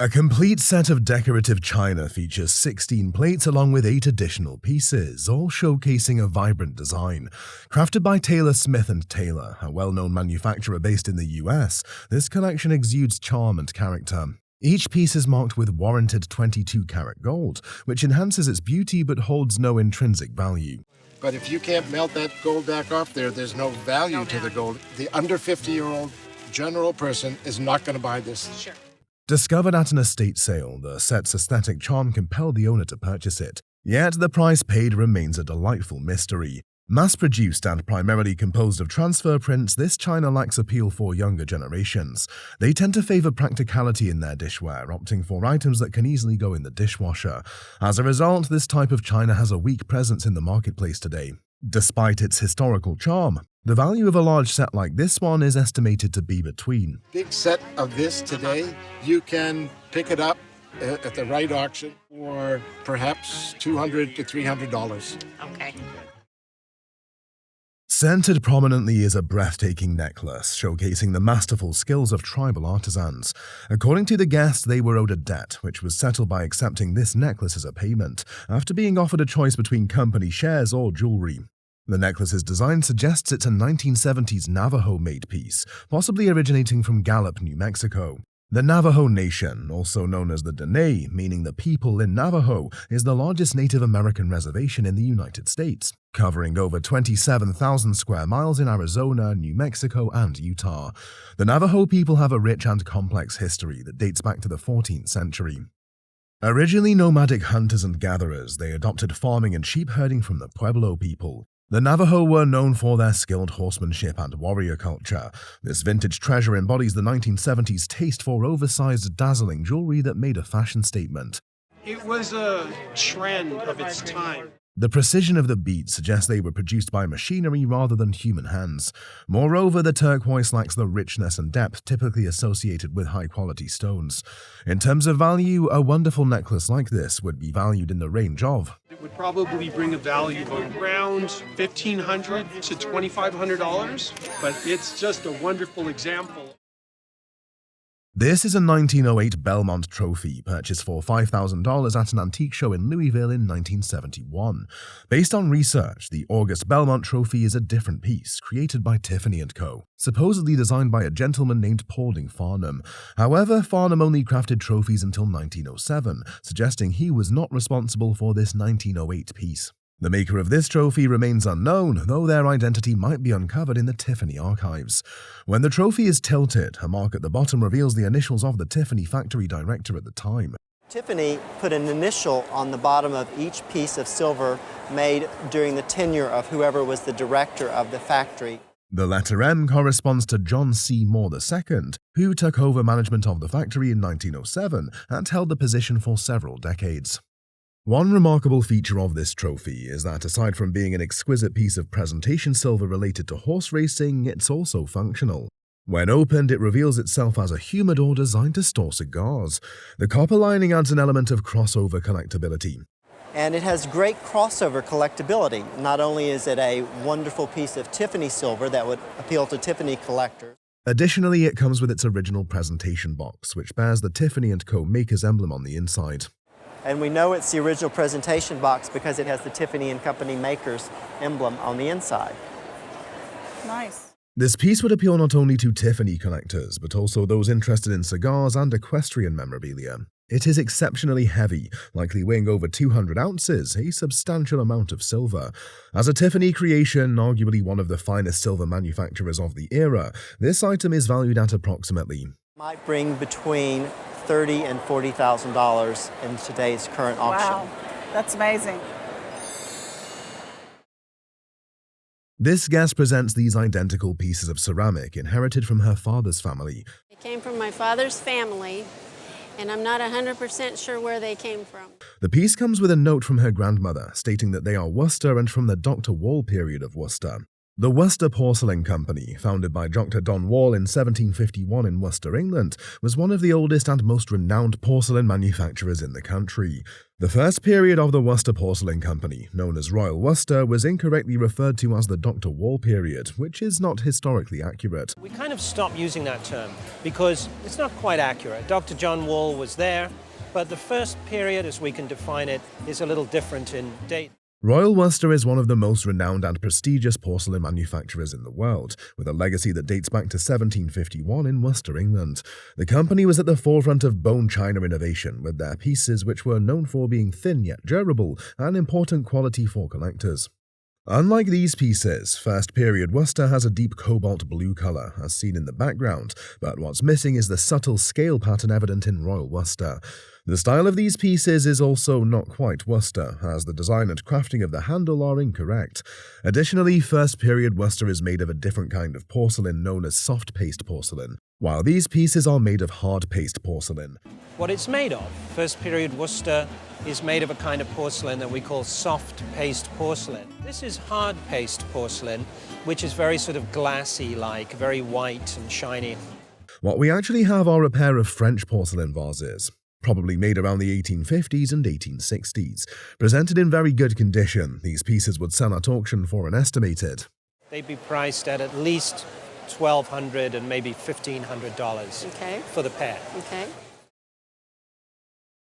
A complete set of decorative china features 16 plates along with 8 additional pieces, all showcasing a vibrant design. Crafted by Taylor Smith & Taylor, a well-known manufacturer based in the US, this collection exudes charm and character. Each piece is marked with warranted 22-karat gold, which enhances its beauty but holds no intrinsic value. But if you can't melt that gold back off there's no value to the gold. The under 50-year-old general person is not going to buy this. Sure. Discovered at an estate sale, the set's aesthetic charm compelled the owner to purchase it. Yet the price paid remains a delightful mystery. Mass-produced and primarily composed of transfer prints, this china lacks appeal for younger generations. They tend to favor practicality in their dishware, opting for items that can easily go in the dishwasher. As a result, this type of china has a weak presence in the marketplace today. Despite its historical charm, the value of a large set like this one is estimated to be between Big set of this today, you can pick it up at the right auction for perhaps $200 to $300. Okay. Centered prominently is a breathtaking necklace, showcasing the masterful skills of tribal artisans. According to the guest, they were owed a debt, which was settled by accepting this necklace as a payment, after being offered a choice between company shares or jewelry. The necklace's design suggests it's a 1970s Navajo-made piece, possibly originating from Gallup, New Mexico. The Navajo Nation, also known as the Dene, meaning the people in Navajo, is the largest Native American reservation in the United States, covering over 27,000 square miles in Arizona, New Mexico, and Utah. The Navajo people have a rich and complex history that dates back to the 14th century. Originally nomadic hunters and gatherers, they adopted farming and sheep herding from the Pueblo people. The Navajo were known for their skilled horsemanship and warrior culture. This vintage treasure embodies the 1970s taste for oversized, dazzling jewelry that made a fashion statement. It was a trend of its time. The precision of the beads suggests they were produced by machinery rather than human hands. Moreover, the turquoise lacks the richness and depth typically associated with high-quality stones. In terms of value, a wonderful necklace like this would be valued in the range of It would probably bring a value of around $1,500 to $2,500, but it's just a wonderful example. This is a 1908 Belmont trophy purchased for $5,000 at an antique show in Louisville in 1971. Based on research, the August Belmont trophy is a different piece created by Tiffany & Co., supposedly designed by a gentleman named Paulding Farnham. However, Farnham only crafted trophies until 1907, suggesting he was not responsible for this 1908 piece. The maker of this trophy remains unknown, though their identity might be uncovered in the Tiffany archives. When the trophy is tilted, a mark at the bottom reveals the initials of the Tiffany factory director at the time. Tiffany put an initial on the bottom of each piece of silver made during the tenure of whoever was the director of the factory. The letter M corresponds to John C. Moore II, who took over management of the factory in 1907 and held the position for several decades. One remarkable feature of this trophy is that aside from being an exquisite piece of presentation silver related to horse racing, it's also functional. When opened, it reveals itself as a humidor designed to store cigars. The copper lining adds an element of crossover collectability. And it has great crossover collectability. Not only is it a wonderful piece of Tiffany silver that would appeal to Tiffany collectors. Additionally, it comes with its original presentation box, which bears the Tiffany & Co. maker's emblem on the inside. And we know it's the original presentation box because it has the Tiffany & Company maker's emblem on the inside. Nice. This piece would appeal not only to Tiffany collectors, but also those interested in cigars and equestrian memorabilia. It is exceptionally heavy, likely weighing over 200 ounces, a substantial amount of silver. As a Tiffany creation, arguably one of the finest silver manufacturers of the era, this item is valued at approximately Might bring between $30,000 and $40,000 in today's current auction. Wow, that's amazing. This guest presents these identical pieces of ceramic inherited from her father's family. They came from my father's family, and I'm not 100% sure where they came from. The piece comes with a note from her grandmother stating that they are Worcester and from the Dr. Wall period of Worcester. The Worcester Porcelain Company, founded by Dr. Don Wall in 1751 in Worcester, England, was one of the oldest and most renowned porcelain manufacturers in the country. The first period of the Worcester Porcelain Company, known as Royal Worcester, was incorrectly referred to as the Dr. Wall period, which is not historically accurate. We kind of stopped using that term because it's not quite accurate. Dr. John Wall was there, but the first period, as we can define it, is a little different in date. Royal Worcester is one of the most renowned and prestigious porcelain manufacturers in the world, with a legacy that dates back to 1751 in Worcester, England. The company was at the forefront of bone china innovation, with their pieces which were known for being thin yet durable, an important quality for collectors. Unlike these pieces, first period Worcester has a deep cobalt blue color, as seen in the background, but what's missing is the subtle scale pattern evident in Royal Worcester. The style of these pieces is also not quite Worcester, as the design and crafting of the handle are incorrect. Additionally, first period Worcester is made of a different kind of porcelain known as soft paste porcelain, while these pieces are made of hard paste porcelain. What it's made of, first period Worcester, is made of a kind of porcelain that we call soft paste porcelain. This is hard paste porcelain, which is very sort of glassy-like, very white and shiny. What we actually have are a pair of French porcelain vases, probably made around the 1850s and 1860s. Presented in very good condition, these pieces would sell at auction for an estimated. They'd be priced at least $1,200 and maybe $1,500 Okay. for the pair. Okay.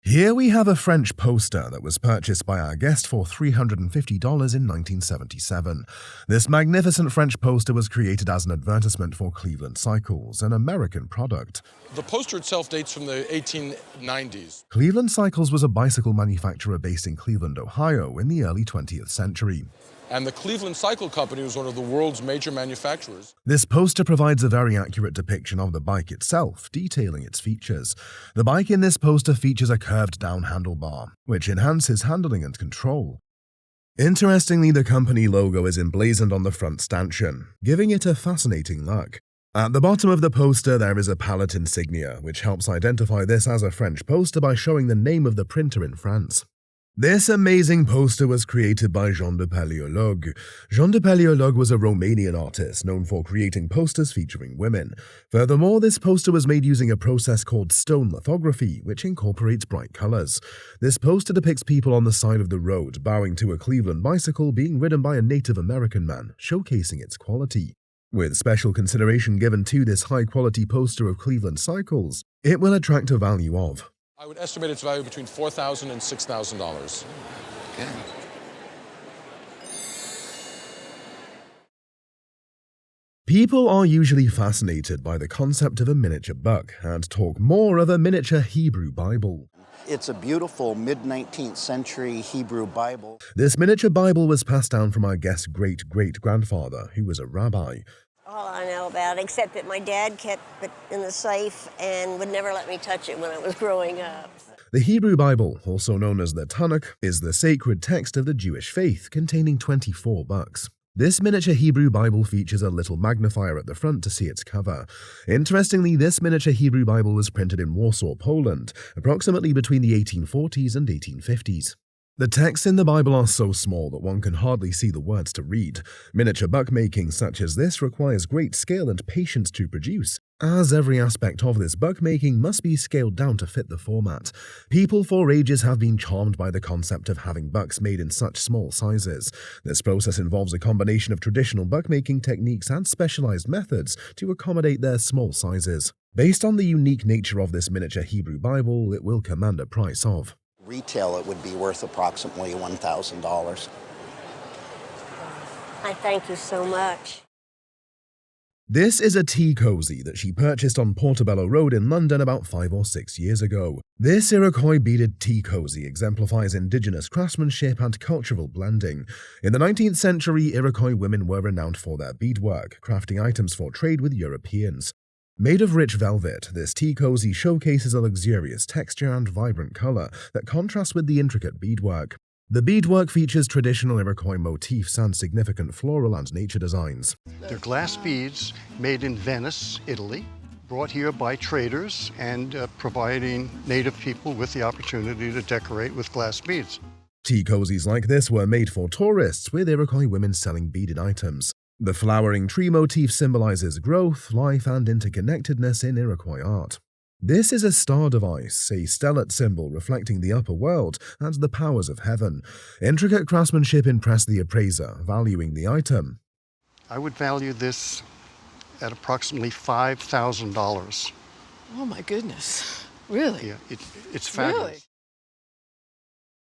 Here we have a French poster that was purchased by our guest for $350 in 1977. This magnificent French poster was created as an advertisement for Cleveland Cycles, an American product. The poster itself dates from the 1890s. Cleveland Cycles was a bicycle manufacturer based in Cleveland, Ohio in the early 20th century. And the Cleveland Cycle Company was one of the world's major manufacturers. This poster provides a very accurate depiction of the bike itself, detailing its features. The bike in this poster features a curved-down handlebar, which enhances handling and control. Interestingly, the company logo is emblazoned on the front stanchion, giving it a fascinating look. At the bottom of the poster, there is a palette insignia, which helps identify this as a French poster by showing the name of the printer in France. This amazing poster was created by Jean de Paleologue. Jean de Paleologue was a Romanian artist known for creating posters featuring women. Furthermore, this poster was made using a process called stone lithography, which incorporates bright colors. This poster depicts people on the side of the road bowing to a Cleveland bicycle being ridden by a Native American man, showcasing its quality. With special consideration given to this high-quality poster of Cleveland Cycles, it will attract a value of I would estimate its value between $4,000 and $6,000. Okay. People are usually fascinated by the concept of a miniature buck and talk more of a miniature Hebrew Bible. It's a beautiful mid-19th century Hebrew Bible. This miniature Bible was passed down from our guest's great-great-grandfather, who was a rabbi. All I know about it, except that my dad kept it in the safe and would never let me touch it when I was growing up. The Hebrew Bible, also known as the Tanakh, is the sacred text of the Jewish faith, containing 24 books. This miniature Hebrew Bible features a little magnifier at the front to see its cover. Interestingly, this miniature Hebrew Bible was printed in Warsaw, Poland, approximately between the 1840s and 1850s. The texts in the Bible are so small that one can hardly see the words to read. Miniature bookmaking such as this requires great skill and patience to produce, as every aspect of this bookmaking must be scaled down to fit the format. People for ages have been charmed by the concept of having bucks made in such small sizes. This process involves a combination of traditional bookmaking techniques and specialized methods to accommodate their small sizes. Based on the unique nature of this miniature Hebrew Bible, it will command a price of Retail, it would be worth approximately $1,000. I thank you so much. This is a tea cozy that she purchased on Portobello Road in London about 5 or 6 years ago. This Iroquois beaded tea cozy exemplifies indigenous craftsmanship and cultural blending. In the 19th century, Iroquois women were renowned for their beadwork, crafting items for trade with Europeans. Made of rich velvet, this tea cozy showcases a luxurious texture and vibrant color that contrasts with the intricate beadwork. The beadwork features traditional Iroquois motifs and significant floral and nature designs. They're glass beads made in Venice, Italy, brought here by traders and providing native people with the opportunity to decorate with glass beads. Tea cozies like this were made for tourists, with Iroquois women selling beaded items. The flowering tree motif symbolizes growth, life, and interconnectedness in Iroquois art. This is a star device, a stellate symbol reflecting the upper world and the powers of heaven. Intricate craftsmanship impressed the appraiser, valuing the item. I would value this at approximately $5,000. Oh my goodness. Really? Yeah, it's fabulous. Really?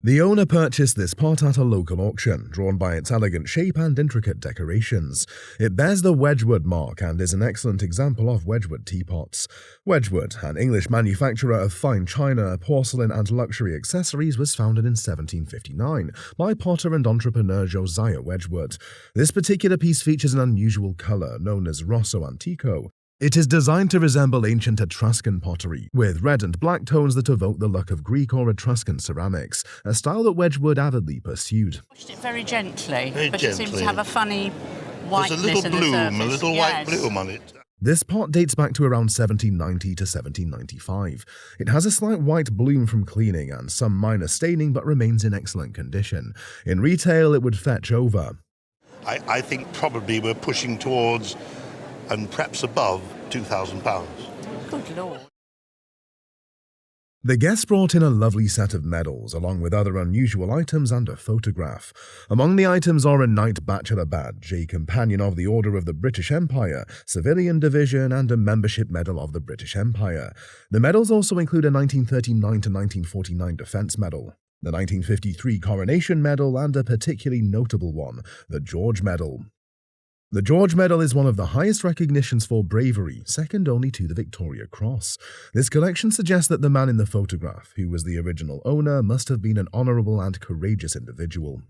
The owner purchased this pot at a local auction, drawn by its elegant shape and intricate decorations. It bears the Wedgwood mark and is an excellent example of Wedgwood teapots. Wedgwood, an English manufacturer of fine china, porcelain, and luxury accessories, was founded in 1759 by potter and entrepreneur Josiah Wedgwood. This particular piece features an unusual color known as Rosso Antico. It is designed to resemble ancient Etruscan pottery, with red and black tones that evoke the look of Greek or Etruscan ceramics, a style that Wedgwood avidly pursued. Washed it very gently, but it seems to have a funny whiteness. There's a little in bloom, the surface. a little white bloom on it. This pot dates back to around 1790 to 1795. It has a slight white bloom from cleaning and some minor staining, but remains in excellent condition. In retail, it would fetch over. I think probably we're pushing towards and perhaps above £2,000. Good Lord. The guests brought in a lovely set of medals, along with other unusual items and a photograph. Among the items are a Knight Bachelor Badge, a Companion of the Order of the British Empire, Civilian Division, and a Membership Medal of the British Empire. The medals also include a 1939 to 1949 Defence Medal, the 1953 Coronation Medal, and a particularly notable one, the George Medal. The George Medal is one of the highest recognitions for bravery, second only to the Victoria Cross. This collection suggests that the man in the photograph, who was the original owner, must have been an honourable and courageous individual.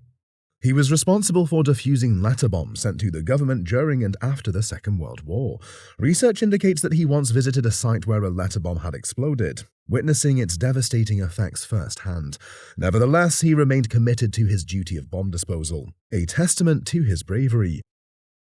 He was responsible for defusing letter bombs sent to the government during and after the Second World War. Research indicates that he once visited a site where a letter bomb had exploded, witnessing its devastating effects firsthand. Nevertheless, he remained committed to his duty of bomb disposal, a testament to his bravery.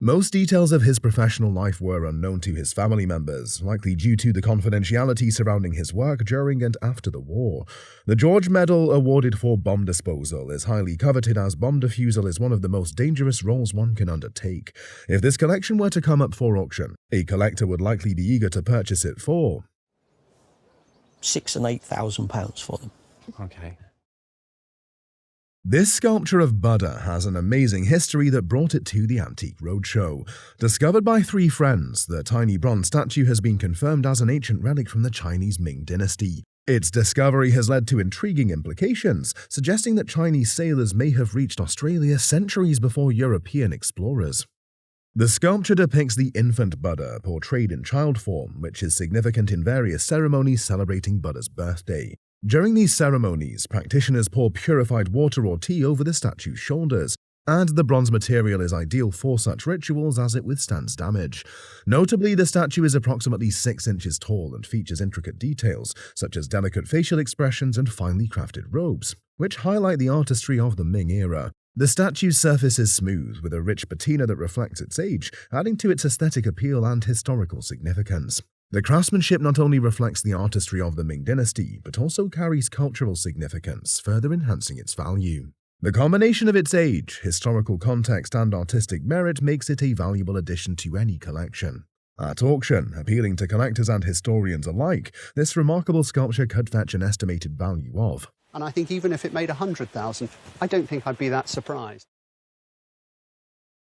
Most details of his professional life were unknown to his family members, likely due to the confidentiality surrounding his work during and after the war. The George Medal, awarded for bomb disposal, is highly coveted as bomb defusal is one of the most dangerous roles one can undertake. If this collection were to come up for auction, a collector would likely be eager to purchase it for £6,000 and £8,000 for them. Okay. This sculpture of Buddha has an amazing history that brought it to the Antique Roadshow. Discovered by three friends, the tiny bronze statue has been confirmed as an ancient relic from the Chinese Ming dynasty. Its discovery has led to intriguing implications, suggesting that Chinese sailors may have reached Australia centuries before European explorers. The sculpture depicts the infant Buddha portrayed in child form, which is significant in various ceremonies celebrating Buddha's birthday. During these ceremonies, practitioners pour purified water or tea over the statue's shoulders, and the bronze material is ideal for such rituals as it withstands damage. Notably, the statue is approximately 6 inches tall and features intricate details, such as delicate facial expressions and finely crafted robes, which highlight the artistry of the Ming era. The statue's surface is smooth, with a rich patina that reflects its age, adding to its aesthetic appeal and historical significance. The craftsmanship not only reflects the artistry of the Ming dynasty, but also carries cultural significance, further enhancing its value. The combination of its age, historical context, and artistic merit makes it a valuable addition to any collection. At auction, appealing to collectors and historians alike, this remarkable sculpture could fetch an estimated value of. And I think even if it made 100,000, I don't think I'd be that surprised.